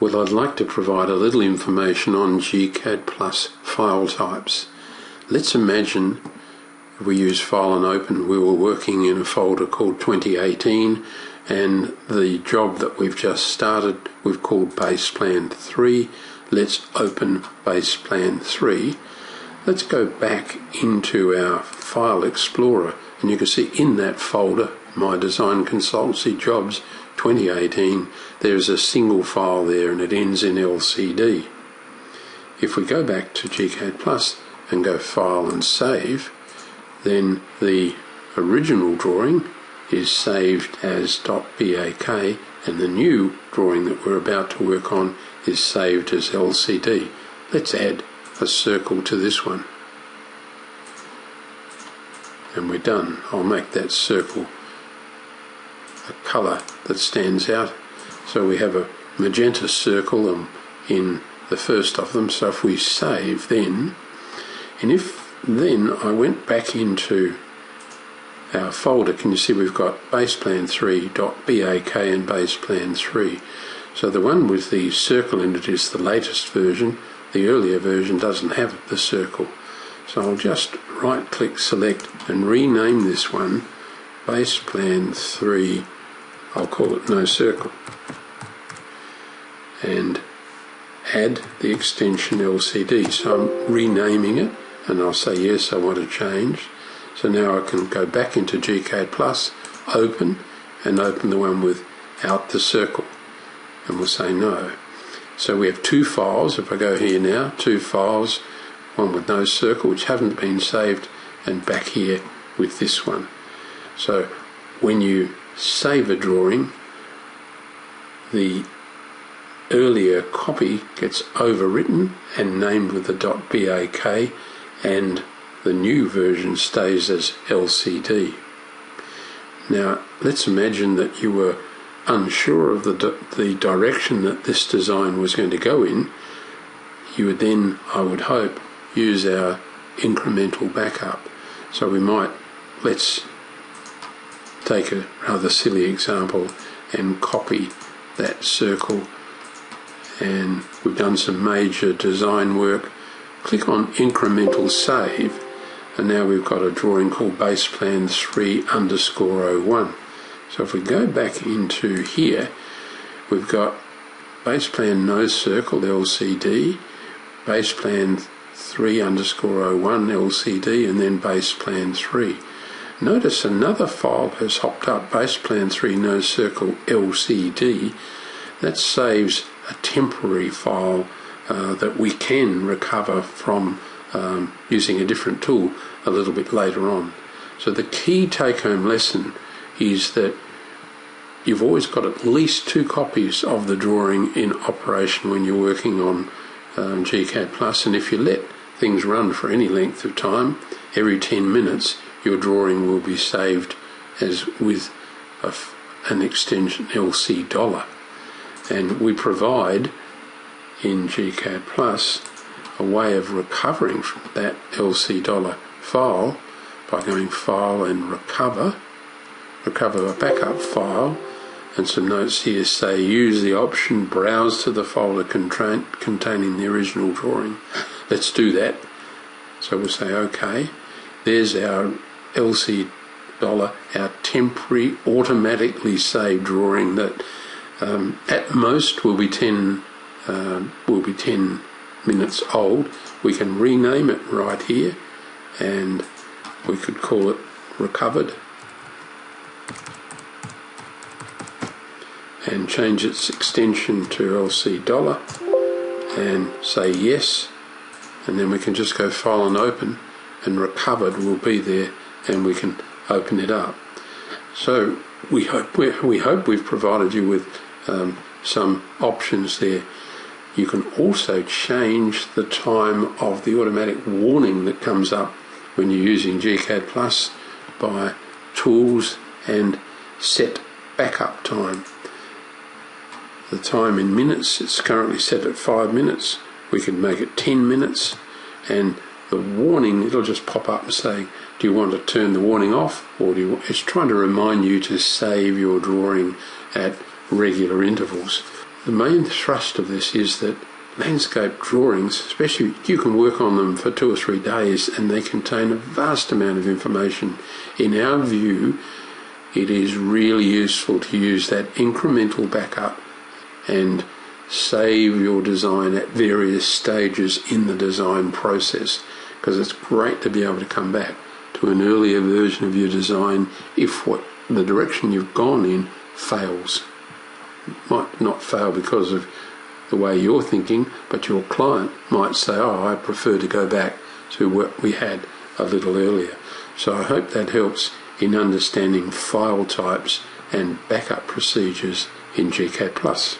Well, I'd like to provide a little information on gCADPlus file types. Let's imagine we use File and Open. We were working in a folder called 2018, and the job that we've just started we've called Base Plan 3. Let's open Base Plan 3. Let's go back into our File Explorer, and you can see in that folder, My Design Consultancy Jobs 2018, there's a single file there and it ends in LCD. If we go back to gCADPlus and go File and Save, then the original drawing is saved as .bak, and the new drawing that we're about to work on is saved as LCD. Let's add a circle to this one. And we're done. I'll make that circle a colour that stands out. So we have a magenta circle in the first of them. So if we save then, and if then I went back into our folder, can you see we've got baseplan3.bak and baseplan 3. So the one with the circle in it is the latest version. The earlier version doesn't have the circle. So I'll just right click, select and rename this one Baseplan 3, I'll call it No Circle, and add the extension LCD. So I'm renaming it, and I'll say yes, I want to change. So now I can go back into gCADPlus, open the one without the circle, and we'll say no. So we have two files. If I go here now, two files, one with no circle which haven't been saved, and back here with this one. So when you save a drawing, the earlier copy gets overwritten and named with the .bak, and the new version stays as LCD. Now let's imagine that you were unsure of the direction that this design was going to go in. You would then, I would hope, use our incremental backup. So we might, let's take a rather silly example and copy that circle, and we've done some major design work. Click on incremental save, and now we've got a drawing called Baseplan 3_01. So if we go back into here, we've got Baseplan No Circle LCD, Baseplan 3_01 LCD, and then Baseplan 3. Notice another file has hopped up, Baseplan 3 No Circle LCD. That saves a temporary file that we can recover from using a different tool a little bit later on. So the key take-home lesson is that you've always got at least two copies of the drawing in operation when you're working on gCADPlus, and if you let things run for any length of time, every 10 minutes your drawing will be saved as with an extension LC dollar. And we provide in gCADPlus a way of recovering from that LC dollar file by going File and Recover a backup file, and some notes here say use the option Browse to the folder containing the original drawing. Let's do that. So we'll say OK. There's our LC dollar, our temporary automatically saved drawing that at most will be 10 minutes old. We can rename it right here, and we could call it Recovered, and change its extension to LC dollar and say yes, and then we can just go File and Open, and Recovered will be there, and we can open it up. So we hope we've provided you with some options there. You can also change the time of the automatic warning that comes up when you're using gCADPlus by Tools and Set Backup Time. The time in minutes, it's currently set at 5 minutes. We can make it 10 minutes, and the warning, it'll just pop up and say, do you want to turn the warning off, or it's trying to remind you to save your drawing at regular intervals. the main thrust of this is that landscape drawings, especially, you can work on them for 2 or 3 days and they contain a vast amount of information. In our view, it is really useful to use that incremental backup and save your design at various stages in the design process, because it's great to be able to come back to an earlier version of your design if what the direction you've gone in fails. It might not fail because of the way you're thinking, but your client might say, oh, I prefer to go back to what we had a little earlier. So I hope that helps in understanding file types and backup procedures in gCADPlus.